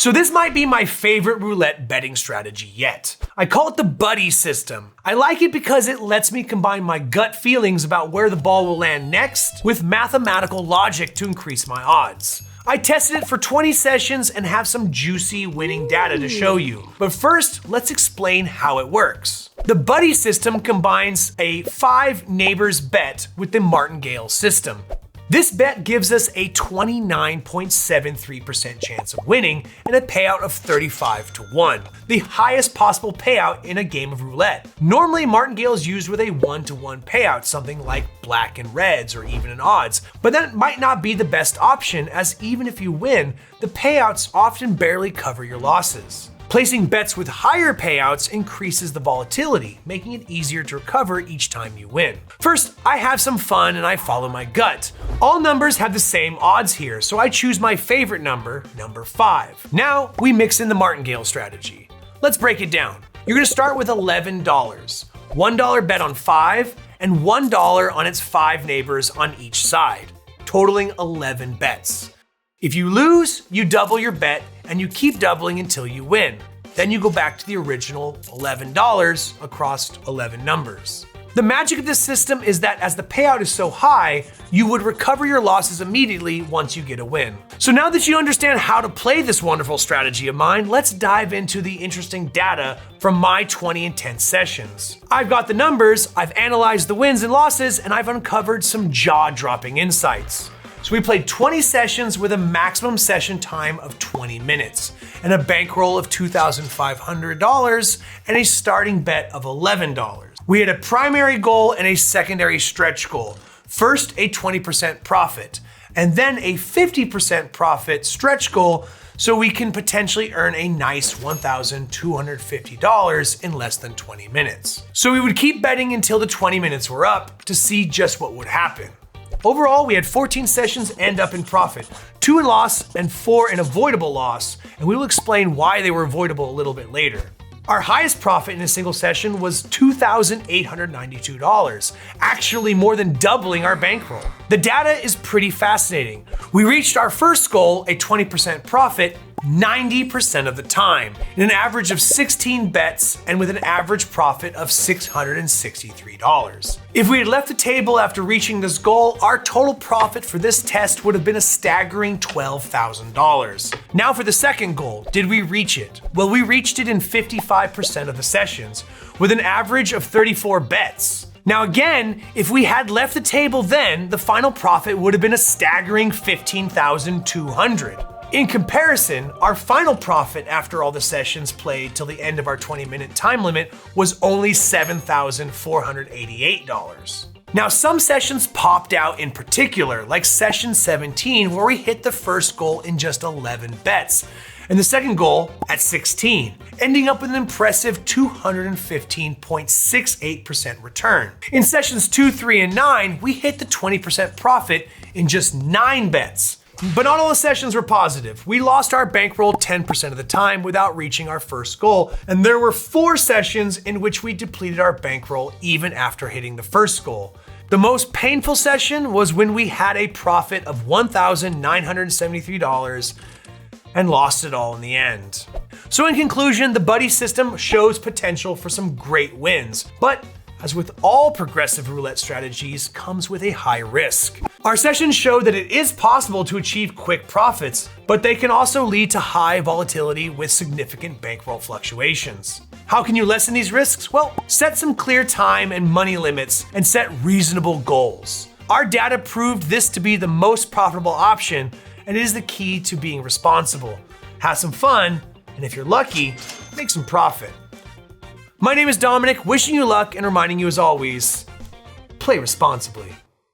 So this might be my favorite roulette betting strategy yet. I call it the Buddy system. I like it because it lets me combine my gut feelings about where the ball will land next with mathematical logic to increase my odds. I tested it for 20 sessions and have some juicy winning data to show you. But first, let's explain how it works. The Buddy system combines a 5 neighbors bet with the Martingale system. This bet gives us a 29.73% chance of winning and a payout of 35-1, the highest possible payout in a game of roulette. Normally, Martingale is used with a 1-to-1 payout, something like black and reds or even in odds, but that might not be the best option, as even if you win, the payouts often barely cover your losses. Placing bets with higher payouts increases the volatility, making it easier to recover each time you win. First, I have some fun and I follow my gut. All numbers have the same odds here, so I choose my favorite number, number 5. Now, we mix in the Martingale strategy. Let's break it down. You're gonna start with $11. $1 bet on 5, and $1 on its 5 neighbors on each side, totaling 11 bets. If you lose, you double your bet and you keep doubling until you win. Then you go back to the original $11 across 11 numbers. The magic of this system is that as the payout is so high, you would recover your losses immediately once you get a win. So now that you understand how to play this wonderful strategy of mine, let's dive into the interesting data from my 20 intense sessions. I've got the numbers, I've analyzed the wins and losses, and I've uncovered some jaw-dropping insights. So we played 20 sessions with a maximum session time of 20 minutes and a bankroll of $2,500 and a starting bet of $11. We had a primary goal and a secondary stretch goal. First, a 20% profit, and then a 50% profit stretch goal so we can potentially earn a nice $1,250 in less than 20 minutes. So we would keep betting until the 20 minutes were up to see just what would happen. Overall, we had 14 sessions end up in profit, 2 in loss and 4 in avoidable loss, and we will explain why they were avoidable a little bit later. Our highest profit in a single session was $2,892, actually more than doubling our bankroll. The data is pretty fascinating. We reached our first goal, a 20% profit, 90% of the time, in an average of 16 bets and with an average profit of $663. If we had left the table after reaching this goal, our total profit for this test would have been a staggering $12,000. Now for the second goal, did we reach it? Well, we reached it in 55% of the sessions, with an average of 34 bets. Now again, if we had left the table then, the final profit would have been a staggering $15,200. In comparison, our final profit after all the sessions played till the end of our 20-minute time limit was only $7,488. Now, some sessions popped out in particular, like session 17, where we hit the first goal in just 11 bets, and the second goal at 16, ending up with an impressive 215.68% return. In sessions 2, 3, and 9, we hit the 20% profit in just 9 bets. But not all the sessions were positive. We lost our bankroll 10% of the time without reaching our first goal, and there were 4 sessions in which we depleted our bankroll even after hitting the first goal. The most painful session was when we had a profit of $1,973 and lost it all in the end. So in conclusion, the Buddy system shows potential for some great wins, but as with all progressive roulette strategies, comes with a high risk. Our sessions show that it is possible to achieve quick profits, but they can also lead to high volatility with significant bankroll fluctuations. How can you lessen these risks? Well, set some clear time and money limits and set reasonable goals. Our data proved this to be the most profitable option, and it is the key to being responsible. Have some fun, and if you're lucky, make some profit. My name is Dominic, wishing you luck and reminding you as always, play responsibly.